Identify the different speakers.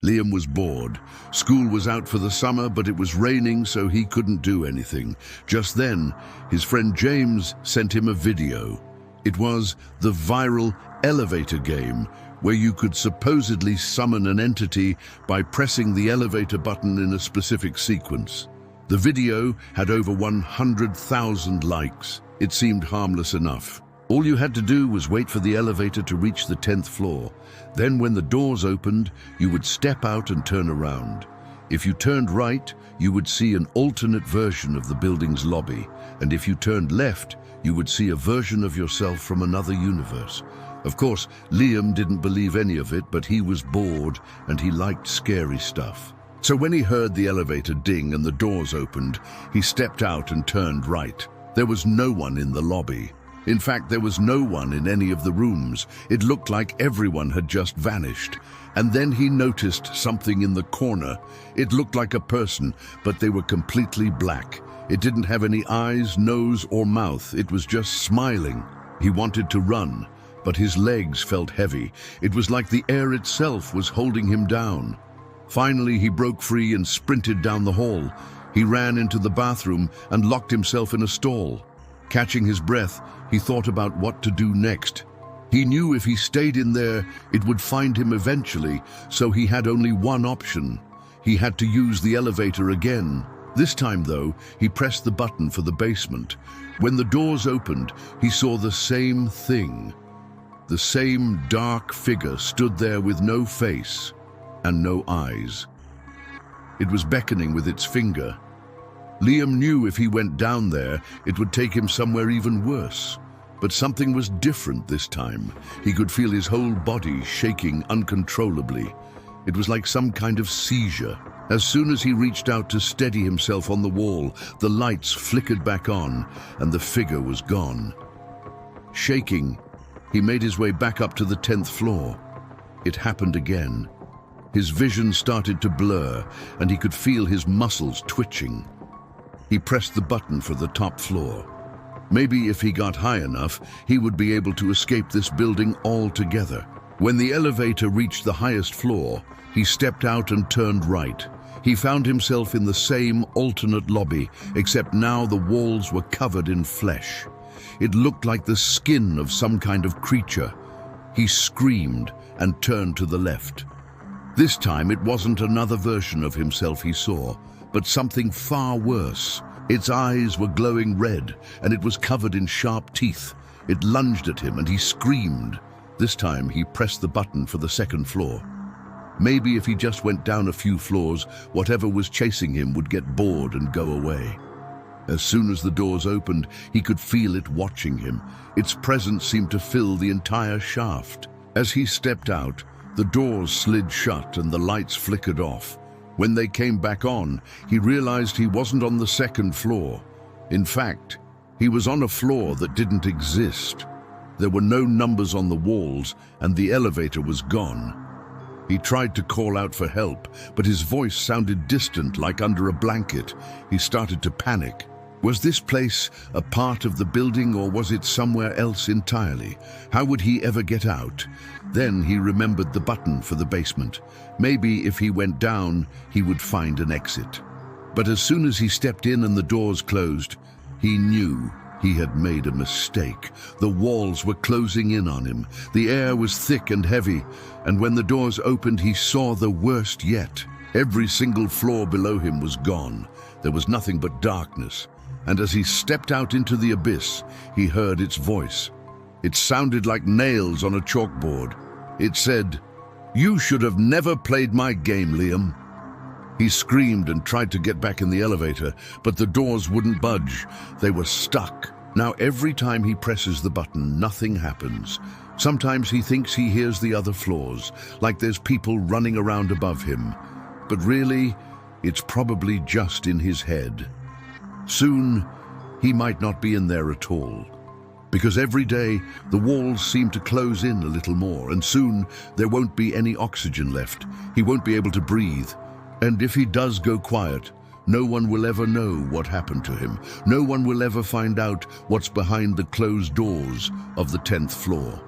Speaker 1: Liam was bored. School was out for the summer, but it was raining, so he couldn't do anything. Just then, his friend James sent him a video. It was the viral elevator game, where you could supposedly summon an entity by pressing the elevator button in a specific sequence. The video had over 100,000 likes. It seemed harmless enough. All you had to do was wait for the elevator to reach the 10th floor. Then when the doors opened, you would step out and turn around. If you turned right, you would see an alternate version of the building's lobby. And if you turned left, you would see a version of yourself from another universe. Of course, Liam didn't believe any of it, but he was bored and he liked scary stuff. So when he heard the elevator ding and the doors opened, he stepped out and turned right. There was no one in the lobby. In fact, there was no one in any of the rooms. It looked like everyone had just vanished. And then he noticed something in the corner. It looked like a person, but they were completely black. It didn't have any eyes, nose, or mouth. It was just smiling. He wanted to run, but his legs felt heavy. It was like the air itself was holding him down. Finally, he broke free and sprinted down the hall. He ran into the bathroom and locked himself in a stall. Catching his breath, he thought about what to do next. He knew if he stayed in there, it would find him eventually, so he had only one option. He had to use the elevator again. This time, though, he pressed the button for the basement. When the doors opened, he saw the same thing. The same dark figure stood there with no face and no eyes. It was beckoning with its finger. Liam knew if he went down there, it would take him somewhere even worse. But something was different this time. He could feel his whole body shaking uncontrollably. It was like some kind of seizure. As soon as he reached out to steady himself on the wall, the lights flickered back on, and the figure was gone. Shaking, he made his way back up to the 10th floor. It happened again. His vision started to blur, and he could feel his muscles twitching. He pressed the button for the top floor. Maybe if he got high enough, he would be able to escape this building altogether. When the elevator reached the highest floor, he stepped out and turned right. He found himself in the same alternate lobby, except now the walls were covered in flesh. It looked like the skin of some kind of creature. He screamed and turned to the left. This time it wasn't another version of himself he saw, but something far worse. Its eyes were glowing red, and it was covered in sharp teeth. It lunged at him, and he screamed. This time he pressed the button for the 2nd floor. Maybe if he just went down a few floors, whatever was chasing him would get bored and go away. As soon as the doors opened, he could feel it watching him. Its presence seemed to fill the entire shaft. As he stepped out, the doors slid shut and the lights flickered off. When they came back on, he realized he wasn't on the 2nd floor. In fact, he was on a floor that didn't exist. There were no numbers on the walls, and the elevator was gone. He tried to call out for help, but his voice sounded distant, like under a blanket. He started to panic. Was this place a part of the building, or was it somewhere else entirely? How would he ever get out? Then he remembered the button for the basement. Maybe if he went down, he would find an exit. But as soon as he stepped in and the doors closed, he knew he had made a mistake. The walls were closing in on him. The air was thick and heavy, and when the doors opened, he saw the worst yet. Every single floor below him was gone. There was nothing but darkness. And as he stepped out into the abyss, he heard its voice. It sounded like nails on a chalkboard. It said, "You should have never played my game, Liam." He screamed and tried to get back in the elevator, but the doors wouldn't budge. They were stuck. Now every time he presses the button, nothing happens. Sometimes he thinks he hears the other floors, like there's people running around above him. But really, it's probably just in his head. Soon, he might not be in there at all. Because every day, the walls seem to close in a little more, and soon there won't be any oxygen left. He won't be able to breathe. And if he does go quiet, no one will ever know what happened to him. No one will ever find out what's behind the closed doors of the 10th floor.